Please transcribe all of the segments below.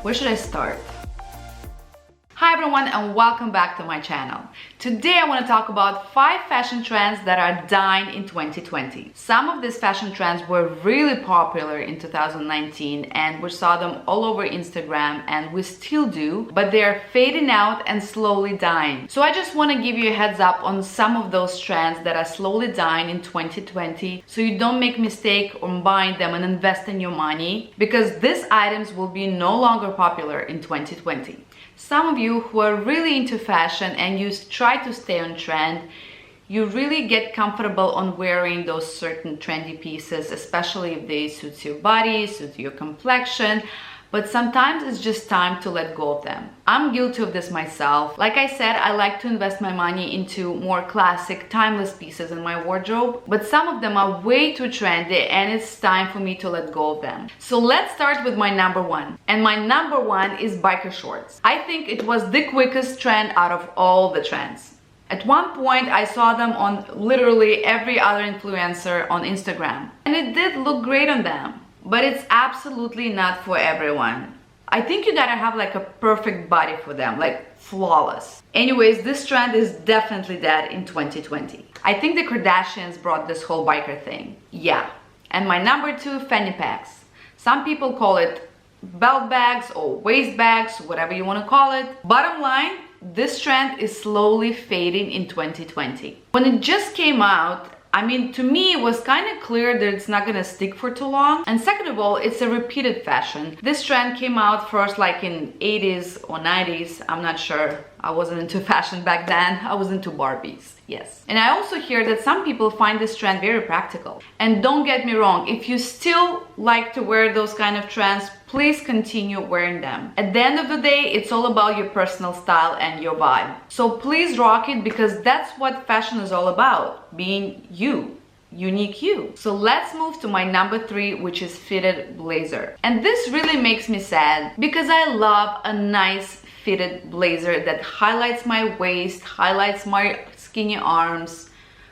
Where should I start? Hi everyone and welcome back to my channel. Today I want to talk about 5 fashion trends that are dying in 2020. Some of these fashion trends were really popular in 2019 and we saw them all over Instagram and we still do, but they're fading out and slowly dying. So I just want to give you a heads up on some of those trends that are slowly dying in 2020 so you don't make mistake on buying them and investing your money, because these items will be no longer popular in 2020. Some of you who are really into fashion and you try to stay on trend, you really get comfortable on wearing those certain trendy pieces, especially if they suit your body, suit your complexion, but sometimes it's just time to let go of them. I'm guilty of this myself. Like I said, I like to invest my money into more classic, timeless pieces in my wardrobe, but some of them are way too trendy and it's time for me to let go of them. So let's start with my number one. And my number one is biker shorts. I think it was the quickest trend out of all the trends. At one point, I saw them on literally every other influencer on Instagram, and it did look great on them. But it's absolutely not for everyone. I think you gotta have like a perfect body for them, like flawless. Anyways, this trend is definitely dead in 2020. I think the Kardashians brought this whole biker thing. Yeah. And my number 2, Fanny Packs. Some people call it belt bags or waist bags, whatever you want to call it. Bottom line, this trend is slowly fading in 2020. When it just came out, I mean, to me, it was kind of clear that it's not gonna stick for too long. And second of all, it's a repeated fashion. This trend came out first like in 80s or 90s. I'm not sure. I wasn't into fashion back then. I was into Barbies, yes. And I also hear that some people find this trend very practical. And don't get me wrong, if you still like to wear those kind of trends, please continue wearing them. At the end of the day, it's all about your personal style and your vibe. So please rock it, because that's what fashion is all about, being you. Unique you. So let's move to my number 3, which is fitted blazer. And this really makes me sad because I love a nice fitted blazer that highlights my waist, highlights my skinny arms.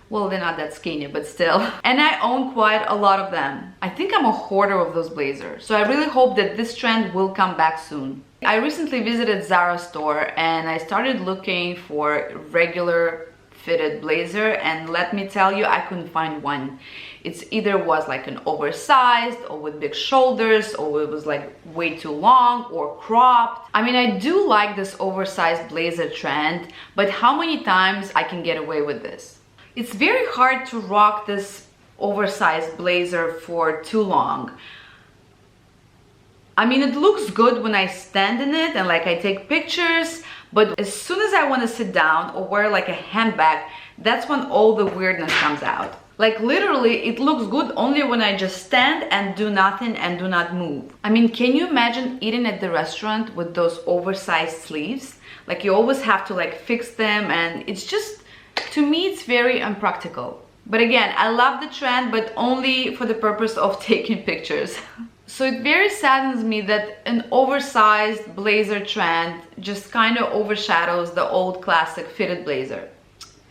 Well, they're not that skinny, but still. And I own quite a lot of them. I think I'm a hoarder of those blazers. So I really hope that this trend will come back soon. I recently visited Zara store and I started looking for regular fitted blazer, and let me tell you, I couldn't find one. It's either was like an oversized or with big shoulders, or it was like way too long or cropped. I mean, I do like this oversized blazer trend, but how many times I can get away with this? It's very hard to rock this oversized blazer for too long. I mean, it looks good when I stand in it and like I take pictures, but as soon as I want to sit down or wear like a handbag, that's when all the weirdness comes out. Like literally, it looks good only when I just stand and do nothing and do not move. I mean, can you imagine eating at the restaurant with those oversized sleeves? Like you always have to like fix them, and it's just, to me, it's very unpractical. But again, I love the trend, but only for the purpose of taking pictures. So it very saddens me that an oversized blazer trend just kind of overshadows the old classic fitted blazer.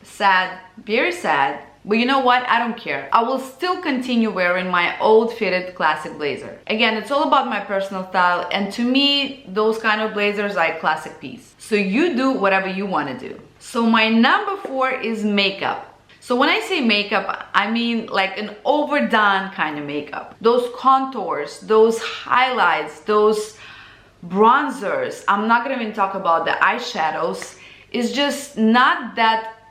Sad, very sad. But you know what? I don't care. I will still continue wearing my old fitted classic blazer. Again, it's all about my personal style, and to me, those kind of blazers are a classic piece. So you do whatever you want to do. So my number 4 is makeup. So when I say makeup, I mean like an overdone kind of makeup. Those contours, those highlights, those bronzers. I'm not gonna even talk about the eyeshadows. It's just not that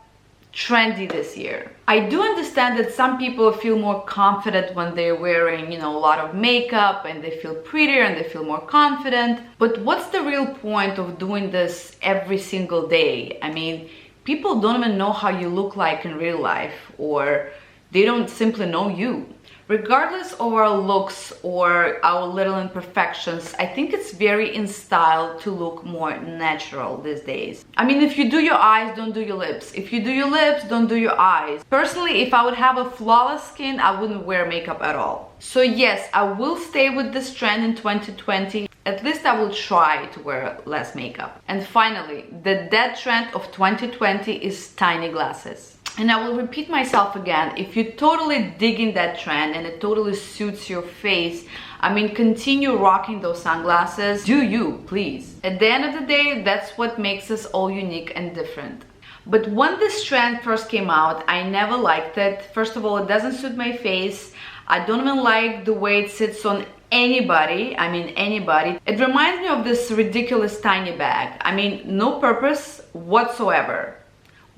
trendy this year. I do understand that some people feel more confident when they're wearing, a lot of makeup, and they feel prettier and they feel more confident. But what's the real point of doing this every single day? I mean, people don't even know how you look like in real life, or they don't simply know you. Regardless of our looks or our little imperfections, I think it's very in style to look more natural these days. I mean, if you do your eyes, don't do your lips. If you do your lips, don't do your eyes. Personally, if I would have a flawless skin, I wouldn't wear makeup at all. So yes, I will stay with this trend in 2020. At least I will try to wear less makeup. And finally, the dead trend of 2020 is tiny glasses. And I will repeat myself again, if you totally dig in that trend and it totally suits your face, I mean, continue rocking those sunglasses. Do you, please. At the end of the day, that's what makes us all unique and different. But when this trend first came out, I never liked it. First of all, it doesn't suit my face. I don't even like the way it sits on anybody. I mean, anybody. It reminds me of this ridiculous tiny bag. I mean, no purpose whatsoever.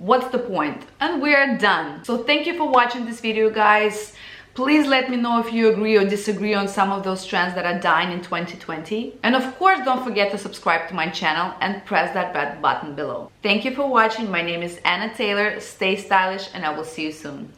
What's the point? And we're done. So thank you for watching this video, guys. Please let me know if you agree or disagree on some of those trends that are dying in 2020. And of course, don't forget to subscribe to my channel and press that red button below. Thank you for watching. My name is Anna Taylor. Stay stylish and I will see you soon.